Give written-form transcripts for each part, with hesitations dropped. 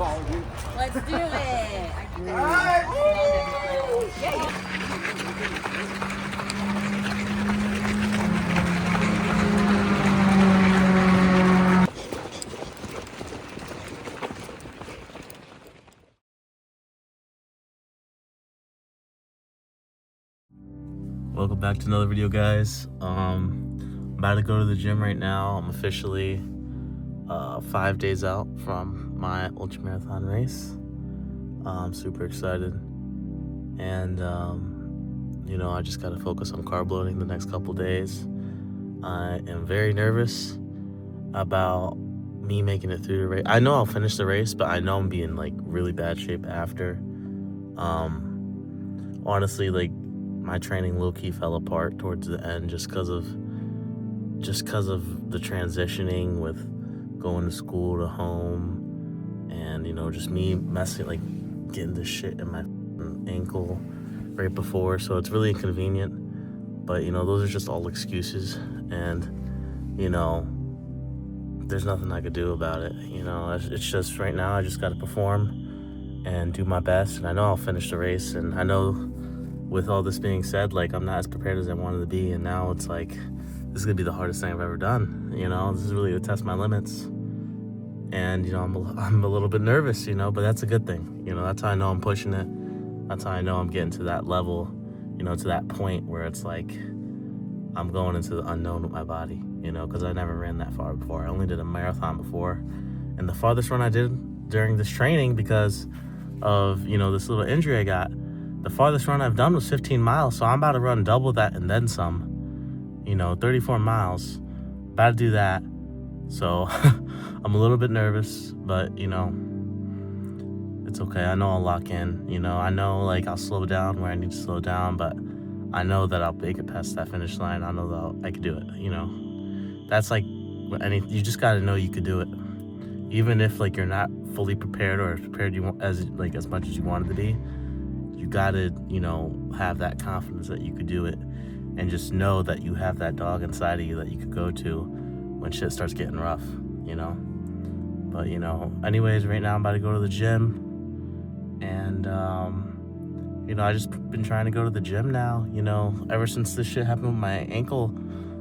Let's do it. Welcome back to another video, guys. I'm about to go to the gym right now. I'm officially 5 days out from my ultramarathon race. I'm super excited, and you know, I just got to focus on carb loading the next couple days. I am very nervous about me making it through the race. I know I'll finish the race, but I know I'm being like really bad shape after. Honestly, like, my training low-key fell apart towards the end just because of the transitioning with going to school to home, and you know, just me messing, like, getting this shit in my ankle right before, so it's really inconvenient. But you know, those are just all excuses, and you know, there's nothing I could do about it. You know, it's just right now I just got to perform and do my best, and I know I'll finish the race. And I know, with all this being said, like, I'm not as prepared as I wanted to be, and now it's like, this is gonna be the hardest thing I've ever done. You know, this is really to test my limits, and you know, I'm a little bit nervous, you know, but that's a good thing. You know, that's how I know I'm pushing it. That's how I know I'm getting to that level, you know, to that point where it's like I'm going into the unknown with my body, you know, because I never ran that far before. I only did a marathon before, and the farthest run I did during this training, because of, you know, this little injury I got, the farthest run I've done was 15 miles, so I'm about to run double that and then some. You know, 34 miles. About to do that. So I'm a little bit nervous, but you know, it's okay. I know I'll lock in. You know, I know, like, I'll slow down where I need to slow down, but I know that I'll make it past that finish line. I know that I could do it. You know, that's like you just got to know you could do it, even if, like, you're not fully prepared or as prepared as much as you wanted to be. You gotta, you know, have that confidence that you could do it, and just know that you have that dog inside of you that you could go to when shit starts getting rough, you know. But you know, anyways, right now I'm about to go to the gym, and you know, I just been trying to go to the gym now. You know, ever since this shit happened with my ankle,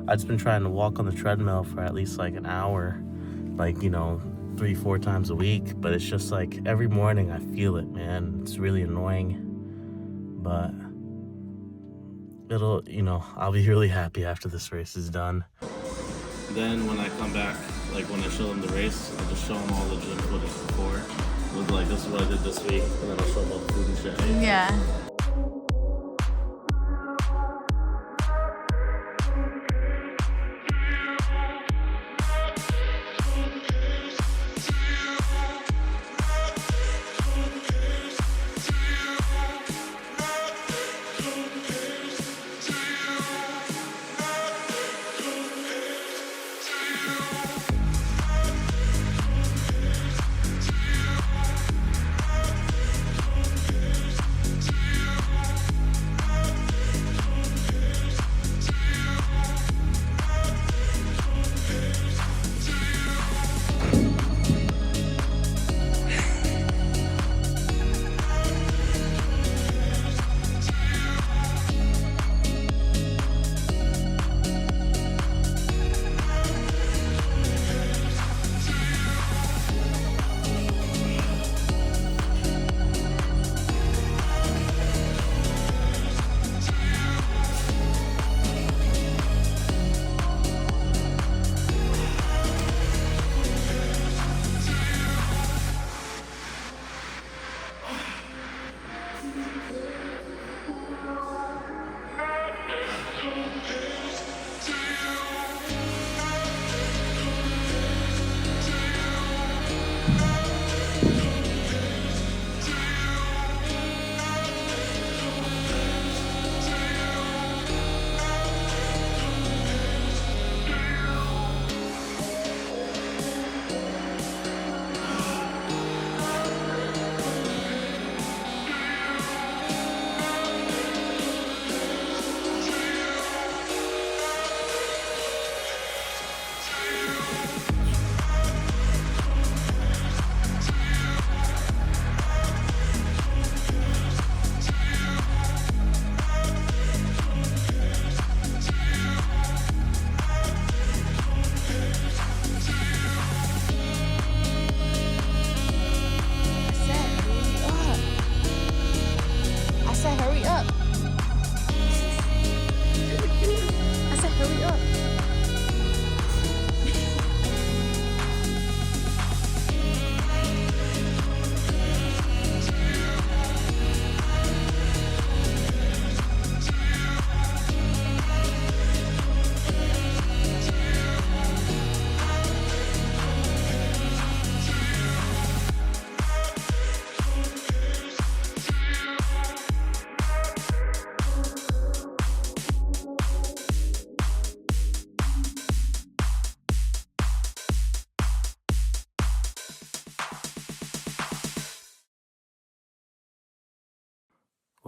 I've just been trying to walk on the treadmill for at least like an hour, like, you know, 3-4 times a week. But it's just like every morning I feel it, man. It's really annoying. But it'll, you know, I'll be really happy after this race is done. Then when I come back, like when I show them the race, I'll just show them all the gym footage before. Look, like, this is what I did this week, and then I'll show them all the food and shit. Yeah.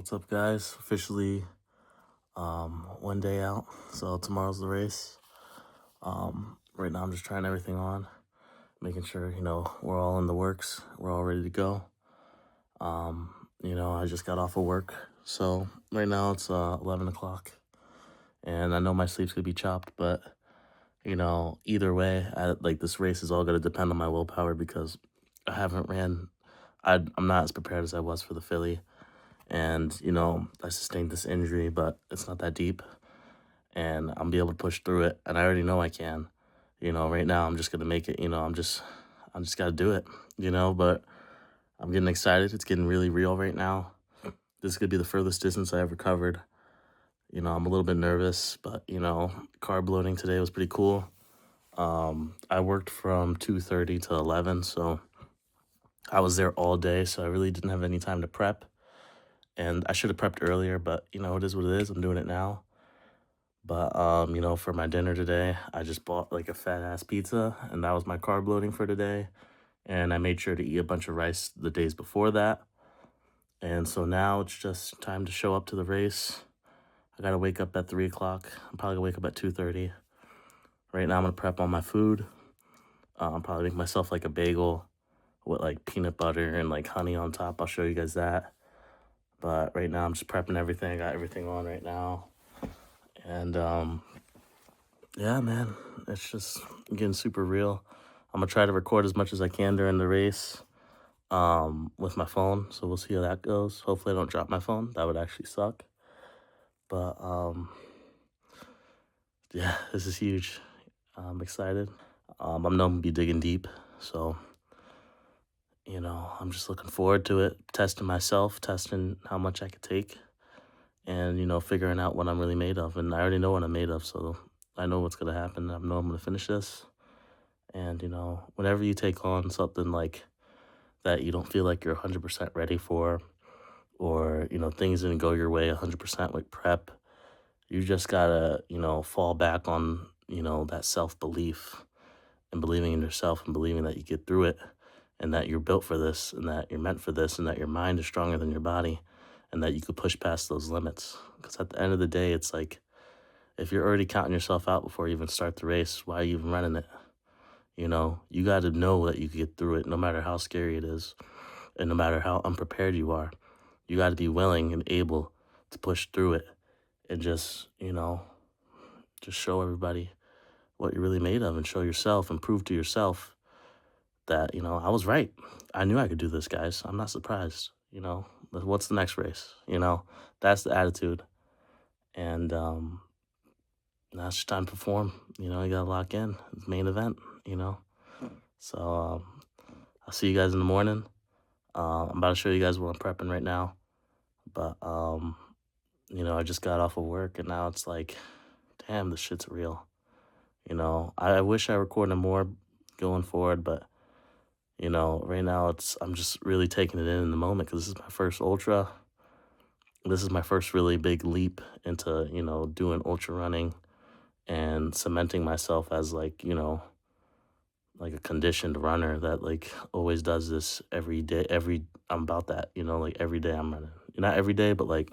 What's up, guys? Officially one day out, so tomorrow's the race. Right now I'm just trying everything on, making sure, we're all in the works, we're all ready to go. I just got off of work, so right now it's 11 o'clock, and I know my sleep's gonna be chopped, but either way, this race is all gonna depend on my willpower because I haven't ran. I'm not as prepared as I was for the Philly, and I sustained this injury, but it's not that deep, and I'm be able to push through it, and I already know I can. Right now I'm just gonna make it. I'm just gotta do it. But I'm getting excited. It's getting really real right now. This could be the furthest distance I ever covered. I'm a little bit nervous, but carb loading today was pretty cool. I worked from 2:30 to 11, so I was there all day, so I really didn't have any time to prep. And I should have prepped earlier, but it is what it is. I'm doing it now. But for my dinner today, I just bought like a fat ass pizza, and that was my carb loading for today. And I made sure to eat a bunch of rice the days before that. And so now it's just time to show up to the race. I gotta wake up at 3 o'clock. I'm probably gonna wake up at 2:30. Right now I'm gonna prep all my food. I'll probably make myself like a bagel with like peanut butter and like honey on top. I'll show you guys that. But right now I'm just prepping everything. I got everything on right now. And yeah, man, it's just getting super real. I'm gonna try to record as much as I can during the race with my phone. So we'll see how that goes. Hopefully I don't drop my phone. That would actually suck. But yeah, this is huge. I'm excited. I know I'm gonna be digging deep. So, I'm just looking forward to it, testing myself, testing how much I could take, and, figuring out what I'm really made of. And I already know what I'm made of, so I know what's going to happen. I know I'm going to finish this. And, whenever you take on something like that you don't feel like you're 100% ready for, or, things didn't go your way 100% with prep, you just got to, fall back on, that self-belief and believing in yourself and believing that you get through it, and that you're built for this, and that you're meant for this, and that your mind is stronger than your body, and that you could push past those limits. Because at the end of the day, it's like, if you're already counting yourself out before you even start the race, why are you even running it? You got to know that you can get through it, no matter how scary it is, and no matter how unprepared you are. You got to be willing and able to push through it, and just show everybody what you're really made of, and show yourself and prove to yourself that, I was right. I knew I could do this, guys. I'm not surprised. What's the next race? That's the attitude. And now it's just time to perform. You gotta lock in. It's main event, So I'll see you guys in the morning. I'm about to show you guys what I'm prepping right now. But, I just got off of work, and now it's like, damn, this shit's real. I wish I recorded more going forward, but right now I'm just really taking it in the moment, because this is my first ultra. This is my first really big leap into, doing ultra running and cementing myself as like a conditioned runner that like always does this every day. I'm about that, like every day I'm running. Not every day, but like,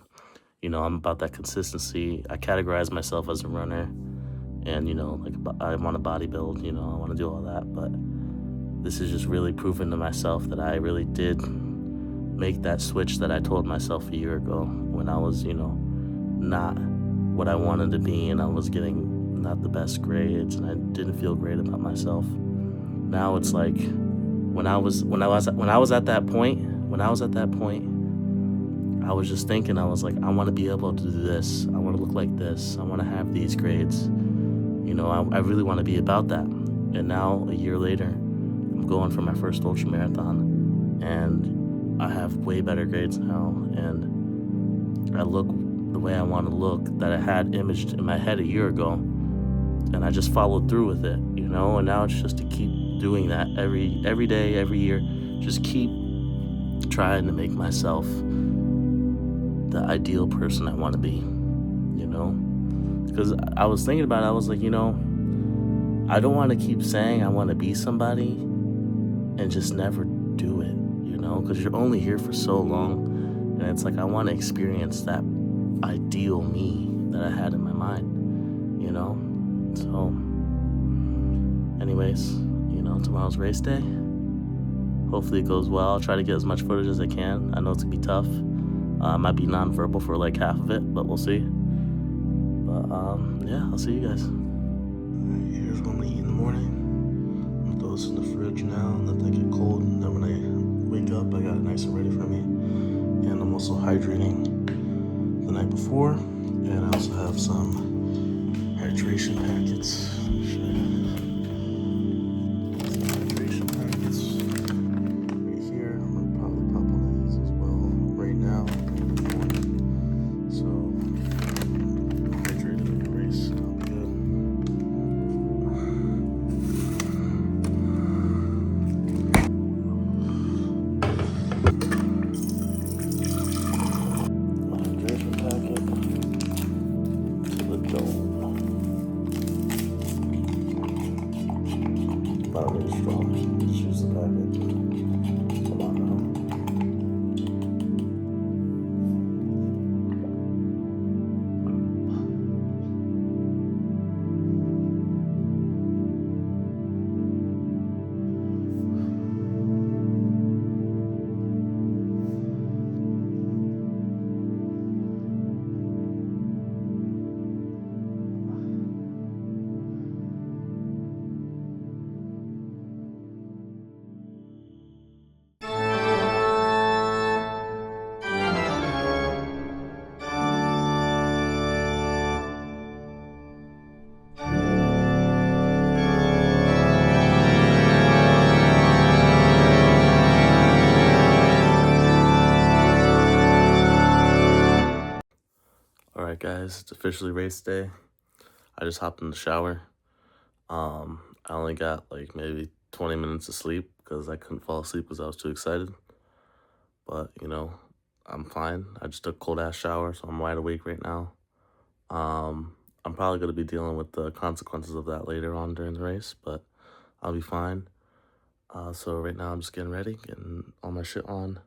I'm about that consistency. I categorize myself as a runner, and, like I want to bodybuild, I want to do all that, but this is just really proving to myself that I really did make that switch that I told myself a year ago, when I was, not what I wanted to be, and I was getting not the best grades, and I didn't feel great about myself. Now it's like, when I was at that point, I was just thinking, I was like, I want to be able to do this. I want to look like this. I want to have these grades. I really want to be about that. And now, a year later, I'm going for my first ultra marathon, and I have way better grades now, and I look the way I want to look, that I had imaged in my head a year ago, and I just followed through with it, and now it's just to keep doing that every day, every year, just keep trying to make myself the ideal person I want to be, because I was thinking about it. I was like, I don't want to keep saying I want to be somebody and just never do it, because you're only here for so long, And it's like I want to experience that ideal me that I had in my mind, you know? So, anyways, you know, tomorrow's race day. Hopefully it goes well. I'll try to get as much footage as I can. I know it's gonna be tough. I might be nonverbal for like half of it, but we'll see. But yeah, I'll see you guys. Alright, here's what I'm gonna eat in the morning. I'm gonna throw this in the fridge now and let that get cold. And then when I wake up, I got it nice and ready for me. And I'm also hydrating the night before. And I also have some hydration packets. Not really strong. Just use the packet. Come on now. Alright guys, it's officially race day. I just hopped in the shower. I only got like maybe 20 minutes of sleep because I couldn't fall asleep because I was too excited. But, you know, I'm fine. I just took a cold ass shower, so I'm wide awake right now. I'm probably going to be dealing with the consequences of that later on during the race, but I'll be fine. So right now I'm just getting ready, getting all my shit on.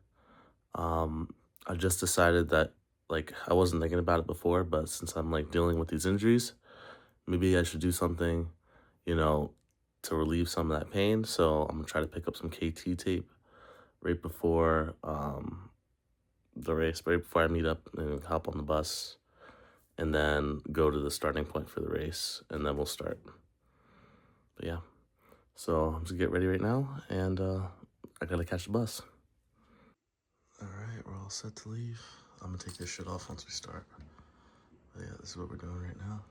I just decided that, like, I wasn't thinking about it before, but since I'm, like, dealing with these injuries, maybe I should do something, you know, to relieve some of that pain. So I'm going to try to pick up some KT tape right before the race, right before I meet up and hop on the bus, and then go to the starting point for the race, and then we'll start. But yeah, so I'm just gonna get ready right now, and I gotta catch the bus. All right, we're all set to leave. I'm gonna take this shit off once we start. But yeah, this is what we're doing right now.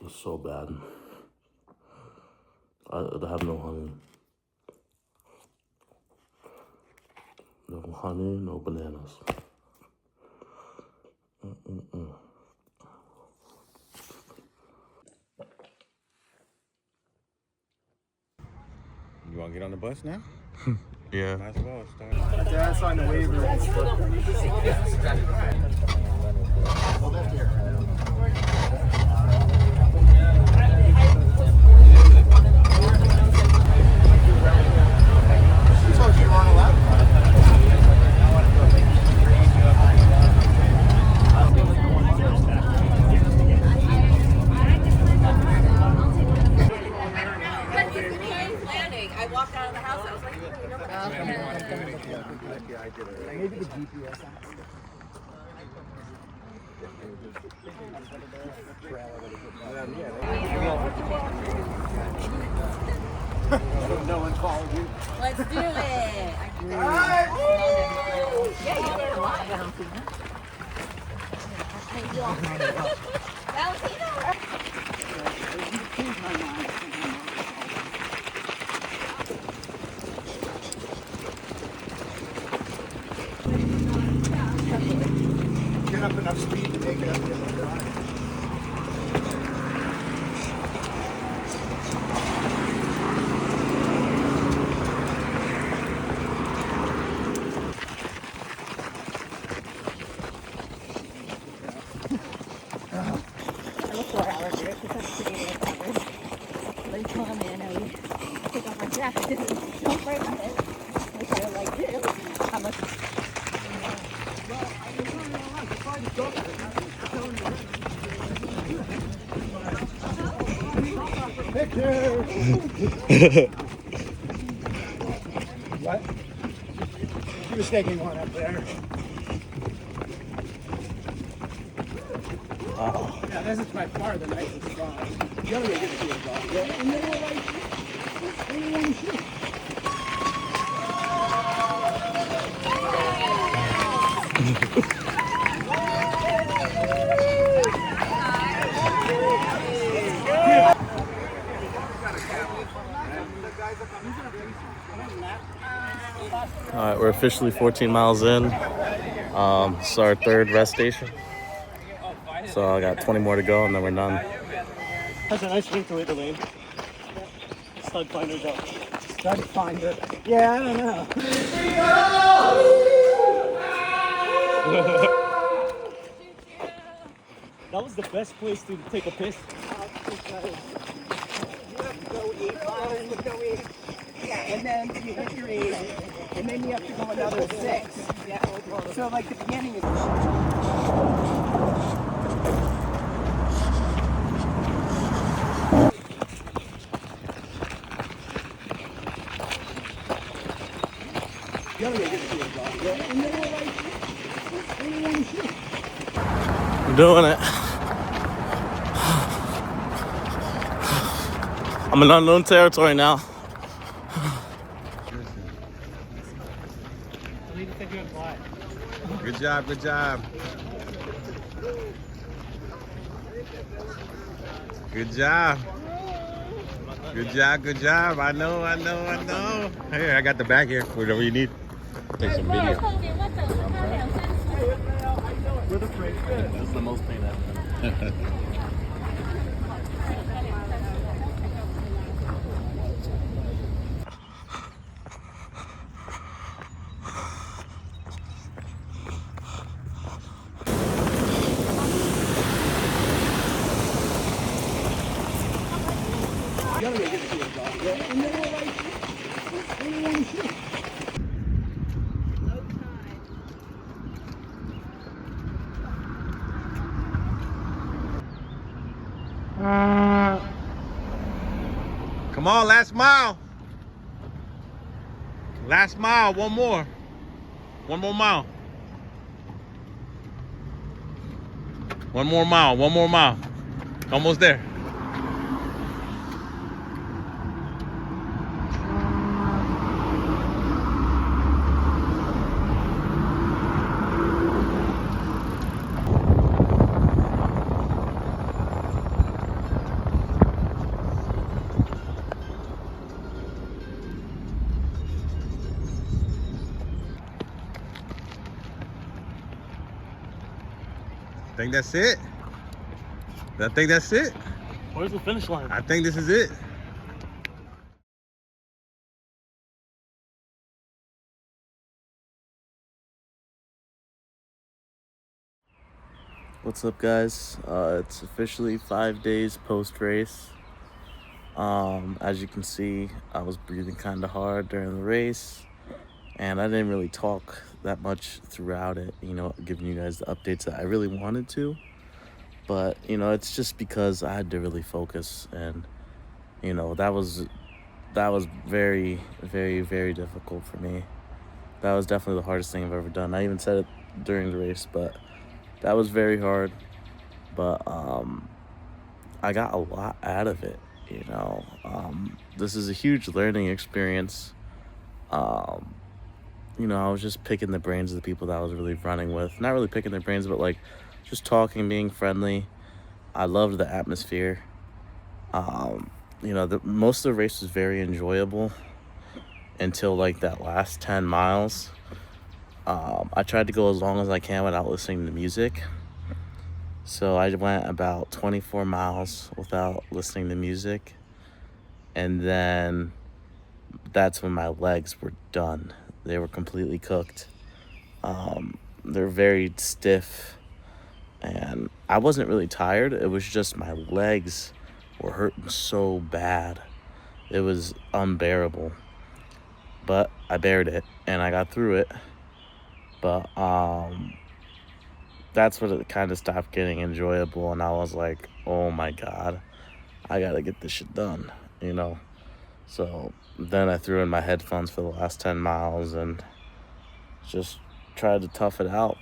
It's so bad. I have no honey. No honey, no bananas. You want to get on the bus now? Yeah. Might as well start. Dad signed a waiver. I walked out of the house. I was like, Maybe the GPS no one called you. Let's do it. get up enough speed to make it up the other drive. have to jump right on it. Which I like do. I'm a What? He was taking one up there. Oh. Yeah, this is by far the nicest spot. The other way didn't see a dog. Yeah, and they were like, they were on the shoot. All right, we're officially 14 miles in. This is our third rest station. So I got 20 more to go and then we're done. That's a nice link to the lane. Stud finders up. Try to find it. Yeah, I don't know. That was the best place to take a piss. And then you hit your 8, and then you have to go another 6. So like the beginning is... I'm doing it. I'm in unknown territory now. Good job, good job. Good job. Good job, good job. I know. Here, I got the bag here. Whatever you need. Take some video. This is the most pain ever. Come on, last mile. Last mile, one more. One more mile. One more mile. Almost there. Think that's it? I think that's it. Where's the finish line? I think this is it. What's up, guys? It's officially 5 days post-race. As you can see, I was breathing kind of hard during the race, and I didn't really talk that much throughout it, you know, giving you guys the updates that I really wanted to. But, you know, it's just because I had to really focus, and, you know, that was very, very, very difficult for me. That was definitely the hardest thing I've ever done. I even said it during the race, but that was very hard. But I got a lot out of it, you know. This is a huge learning experience. You know, I was just picking the brains of the people that I was really running with. Not really picking their brains, but like just talking, being friendly. I loved the atmosphere. You know, most of the race was very enjoyable until like that last 10 miles. I tried to go as long as I can without listening to music. So I went about 24 miles without listening to music. And then that's when my legs were done. They were completely cooked. They're very stiff. And I wasn't really tired. It was just my legs were hurting so bad. It was unbearable. But I bared it, and I got through it. But that's when it kind of stopped getting enjoyable, and I was like, oh my God, I gotta get this shit done, you know? So then I threw in my headphones for the last 10 miles and just tried to tough it out,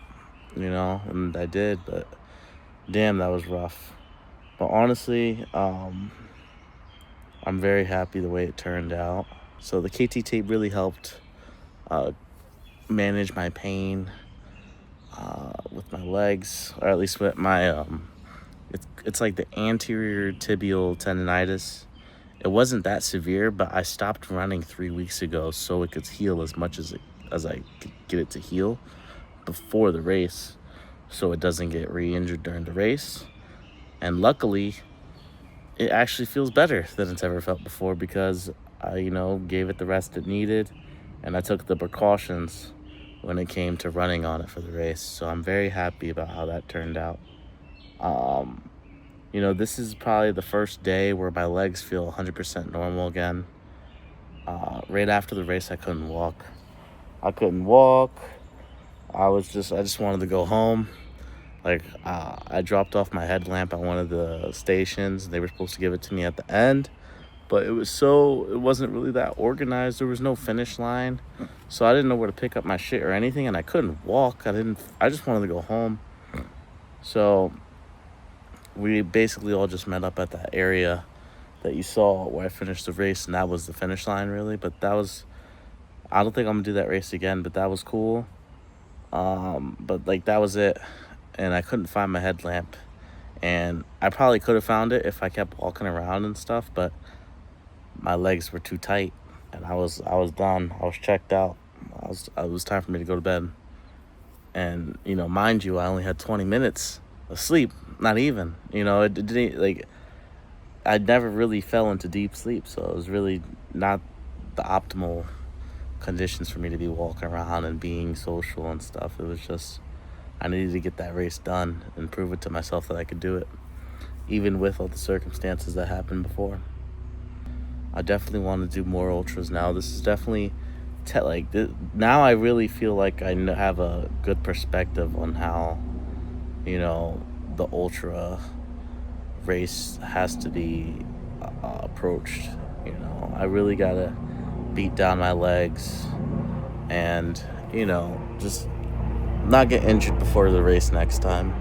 you know? And I did, but damn, that was rough. But honestly, I'm very happy the way it turned out. So the KT tape really helped manage my pain with my legs, or at least with my it's like the anterior tibial tendonitis. It wasn't that severe, but I stopped running 3 weeks ago so it could heal as much as I could get it to heal before the race, so it doesn't get re-injured during the race. And luckily, it actually feels better than it's ever felt before, because I, you know, gave it the rest it needed, and I took the precautions when it came to running on it for the race. So I'm very happy about how that turned out. You know, this is probably the first day where my legs feel 100% normal again. Right after the race, I couldn't walk. I just wanted to go home. Like, I dropped off my headlamp at one of the stations. They were supposed to give it to me at the end, but it wasn't really that organized. There was no finish line, so I didn't know where to pick up my shit or anything, and I couldn't walk. I just wanted to go home. So we basically all just met up at that area that you saw where I finished the race, and that was the finish line, really. But I don't think I'm gonna do that race again, but that was cool. But like, that was it. And I couldn't find my headlamp, and I probably could have found it if I kept walking around and stuff, but my legs were too tight, and I was done. I was checked out. It was time for me to go to bed. And, you know, mind you, I only had 20 minutes of sleep, not even, you know. It didn't, like, I never really fell into deep sleep, so it was really not the optimal conditions for me to be walking around and being social and stuff. It was just, I needed to get that race done and prove it to myself that I could do it, even with all the circumstances that happened before. I definitely want to do more ultras now. This is definitely, now I really feel like I have a good perspective on how, you know, the ultra race has to be approached. You know, I really got to beat down my legs and, you know, just not get injured before the race next time.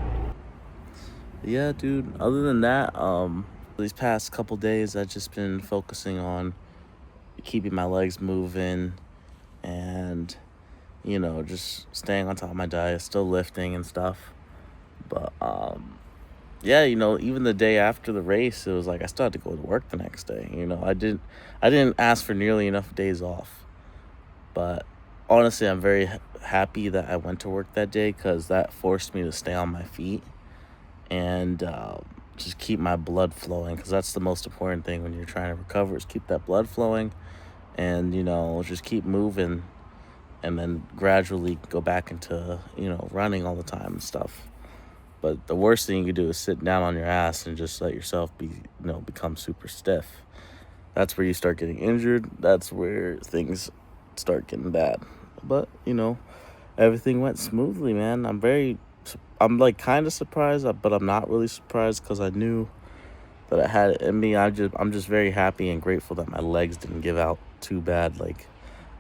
Yeah, dude, other than that, these past couple days I've just been focusing on keeping my legs moving and, you know, just staying on top of my diet, still lifting and stuff. But yeah, you know, even the day after the race, it was like I still had to go to work the next day. You know, I didn't ask for nearly enough days off, but honestly, I'm very happy that I went to work that day, because that forced me to stay on my feet and just keep my blood flowing, because that's the most important thing when you're trying to recover, is keep that blood flowing and, you know, just keep moving, and then gradually go back into, you know, running all the time and stuff. But the worst thing you could do is sit down on your ass and just let yourself become super stiff. That's where you start getting injured. That's where things start getting bad. But, you know, everything went smoothly, man. I'm like kind of surprised, but I'm not really surprised, because I knew that I had it in me. I'm just very happy and grateful that my legs didn't give out too bad. Like,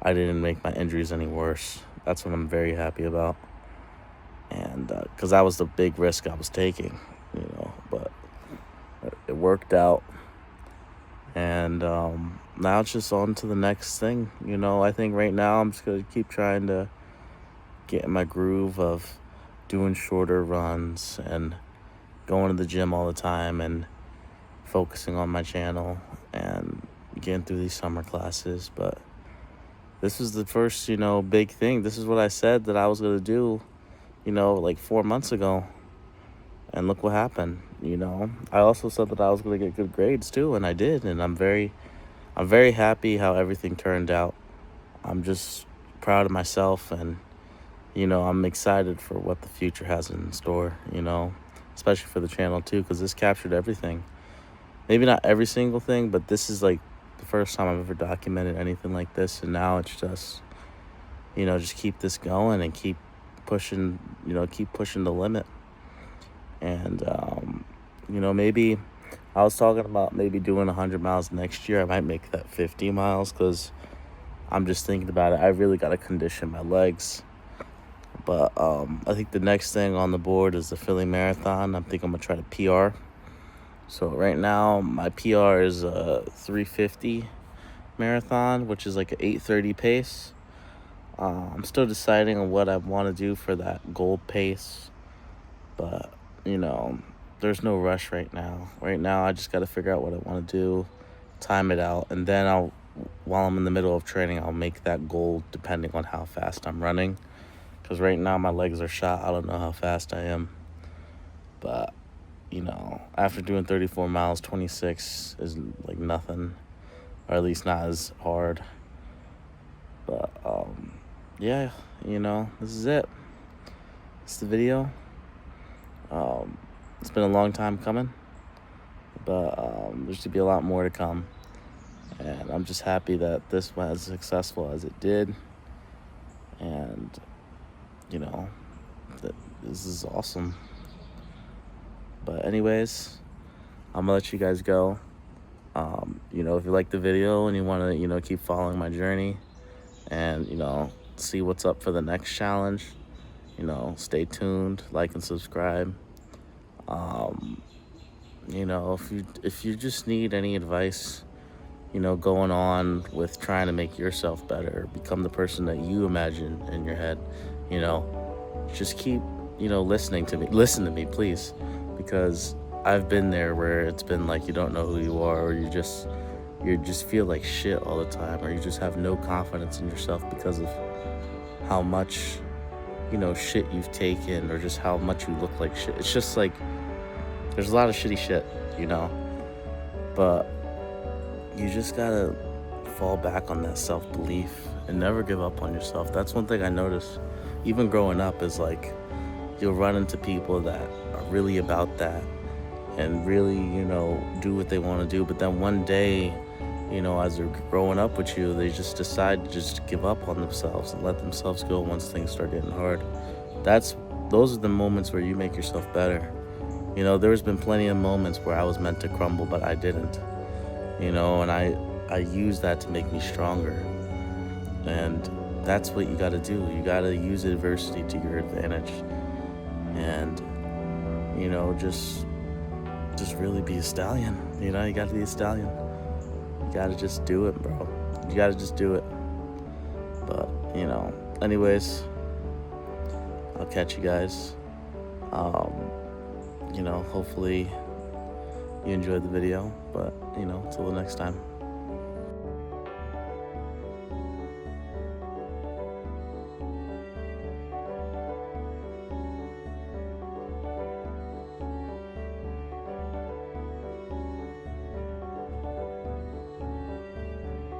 I didn't make my injuries any worse. That's what I'm very happy about. And because that was the big risk I was taking, you know, but it worked out. And now it's just on to the next thing. You know, I think right now I'm just going to keep trying to get in my groove of doing shorter runs and going to the gym all the time and focusing on my channel and getting through these summer classes. But this is the first, you know, big thing. This is what I said that I was going to do, you know, like 4 months ago. And look what happened, you know. I also said that I was going to get good grades too, and I did. And I'm very happy how everything turned out. I'm just proud of myself, and, you know, I'm excited for what the future has in store, you know, especially for the channel too, because this captured everything. Maybe not every single thing, but this is like the first time I've ever documented anything like this, and now it's just, you know, just keep this going and keep pushing, you know, keep pushing the limit. And, you know, maybe I was talking about maybe doing 100 miles next year. I might make that 50 miles because I'm just thinking about it. I really got to condition my legs. But I think the next thing on the board is the Philly Marathon. I think I'm going to try to PR. So right now, my PR is a 350 marathon, which is like an 8:30 pace. I'm still deciding on what I want to do for that gold pace. But, you know, there's no rush right now. Right now, I just got to figure out what I want to do, time it out, and then while I'm in the middle of training, I'll make that goal depending on how fast I'm running. Because right now, my legs are shot. I don't know how fast I am. But, you know, after doing 34 miles, 26 is like nothing, or at least not as hard. But, yeah, you know, this is it. It's the video. It's been a long time coming, but there should be a lot more to come. And I'm just happy that this went as successful as it did. And, you know, this is awesome. But anyways, I'm gonna let you guys go. You know, if you like the video and you want to, you know, keep following my journey and, you know, see what's up for the next challenge, you know, stay tuned, like and subscribe. You know, if you just need any advice, you know, going on with trying to make yourself better, become the person that you imagine in your head, you know, just keep, you know, listening to me. Listen to me, please, because I've been there where it's been like you don't know who you are, or you just feel like shit all the time, or you just have no confidence in yourself because of how much, you know, shit you've taken, or just how much you look like shit. It's just like there's a lot of shitty shit, you know, but you just gotta fall back on that self-belief and never give up on yourself. That's one thing I noticed even growing up, is like you'll run into people that are really about that and really, you know, do what they want to do, but then one day, you know, as they're growing up with you, they just decide to just give up on themselves and let themselves go once things start getting hard. Those are the moments where you make yourself better. You know, there's been plenty of moments where I was meant to crumble, but I didn't. You know, and I use that to make me stronger. And that's what you got to do. You got to use adversity to your advantage. And, you know, just really be a stallion. You know, you got to be a stallion. You got to just do it, bro. You got to just do it. But, you know, anyways, I'll catch you guys. You know, hopefully you enjoyed the video, but, you know, until the next time.